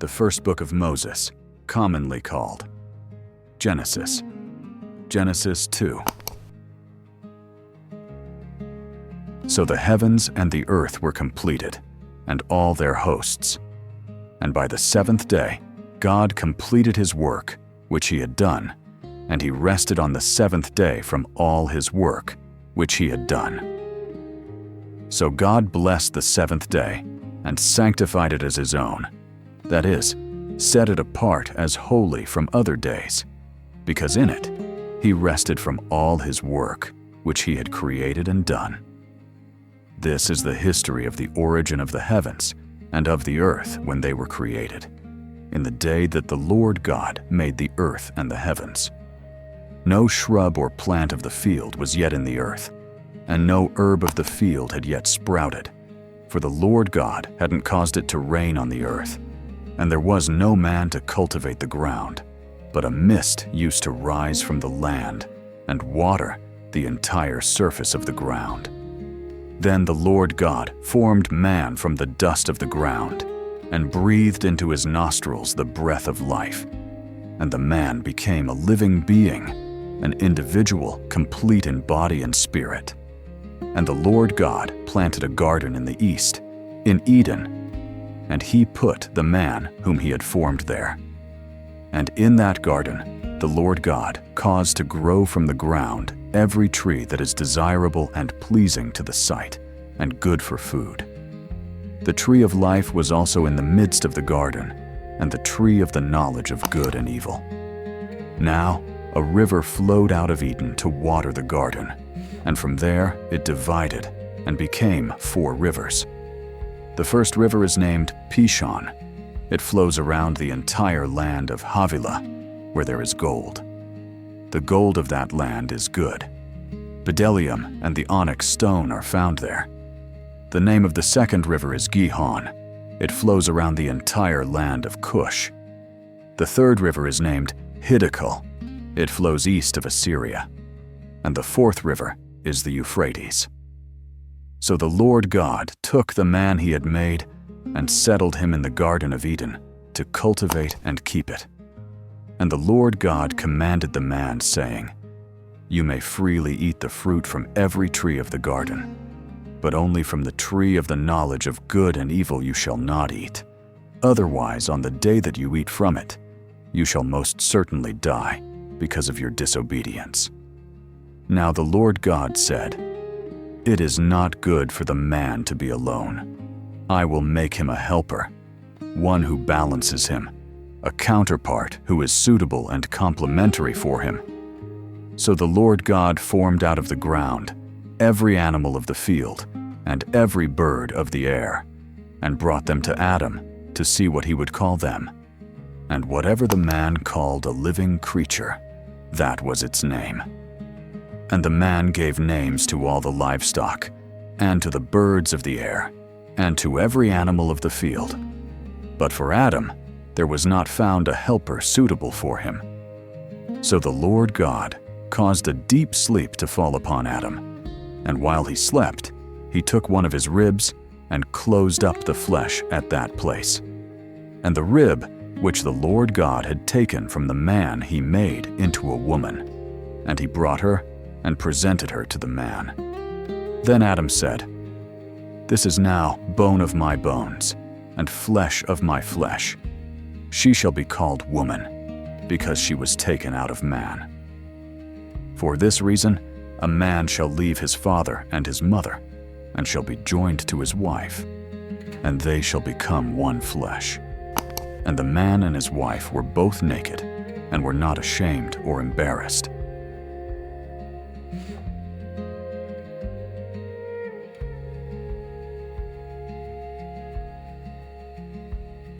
the first book of Moses, commonly called Genesis. Genesis 2. So the heavens and the earth were completed, and all their hosts. And by the seventh day, God completed his work, which he had done, and he rested on the seventh day from all his work, which he had done. So God blessed the seventh day, and sanctified it as his own, that is, set it apart as holy from other days, because in it he rested from all his work, which he had created and done. This is the history of the origin of the heavens and of the earth when they were created, in the day that the Lord God made the earth and the heavens. No shrub or plant of the field was yet in the earth, and no herb of the field had yet sprouted, for the Lord God hadn't caused it to rain on the earth, and there was no man to cultivate the ground, but a mist used to rise from the land and water the entire surface of the ground. Then the Lord God formed man from the dust of the ground and breathed into his nostrils the breath of life, and the man became a living being, an individual complete in body and spirit. And the Lord God planted a garden in the east, in Eden, and he put the man whom he had formed there. And in that garden the Lord God caused to grow from the ground every tree that is desirable and pleasing to the sight, and good for food. The tree of life was also in the midst of the garden, and the tree of the knowledge of good and evil. Now a river flowed out of Eden to water the garden, and from there it divided and became 4 rivers. The first river is named Pishon. It flows around the entire land of Havilah, where there is gold. The gold of that land is good. Bdellium and the onyx stone are found there. The name of the second river is Gihon. It flows around the entire land of Cush. The third river is named Hiddekel. It flows east of Assyria. And the fourth river is the Euphrates. So the Lord God took the man he had made and settled him in the Garden of Eden to cultivate and keep it. And the Lord God commanded the man, saying, "You may freely eat the fruit from every tree of the garden, but only from the tree of the knowledge of good and evil you shall not eat. Otherwise, on the day that you eat from it, you shall most certainly die because of your disobedience." Now the Lord God said, "It is not good for the man to be alone. I will make him a helper, one who balances him, a counterpart who is suitable and complementary for him." So the Lord God formed out of the ground every animal of the field and every bird of the air, and brought them to Adam to see what he would call them. And whatever the man called a living creature, that was its name. And the man gave names to all the livestock, and to the birds of the air, and to every animal of the field. But for Adam there was not found a helper suitable for him. So the Lord God caused a deep sleep to fall upon Adam, and while he slept, he took one of his ribs and closed up the flesh at that place. And the rib which the Lord God had taken from the man he made into a woman, and he brought her and presented her to the man. Then Adam said, "This is now bone of my bones and flesh of my flesh. She shall be called woman, because she was taken out of man. For this reason, a man shall leave his father and his mother, and shall be joined to his wife, and they shall become one flesh." And the man and his wife were both naked, and were not ashamed or embarrassed.